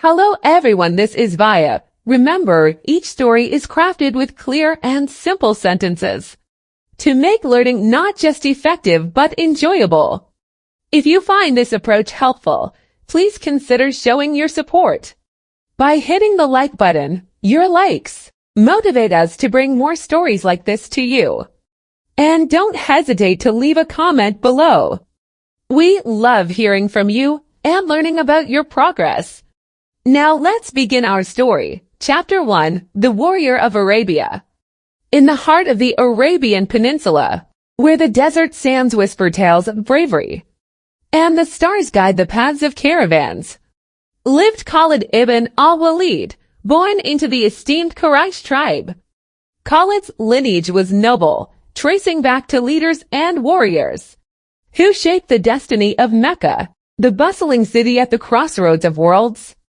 Hello everyone, this is Via. Remember, each story is crafted with clear and simple sentences to make learning not just effective but enjoyable. If you find this approach helpful, please consider showing your support by hitting the like button. Your likes motivate us to bring more stories like this to you. And don't hesitate to leave a comment below. We love hearing from you and learning about your progress. Now let's begin our story. Chapter 1, The Warrior of Arabia. In the heart of the Arabian Peninsula, where the desert sands whisper tales of bravery, and the stars guide the paths of caravans, lived Khalid ibn al-Walid, born into the esteemed Quraysh tribe. Khalid's lineage was noble, tracing back to leaders and warriors who shaped the destiny of Mecca, the bustling city at the crossroads of worlds.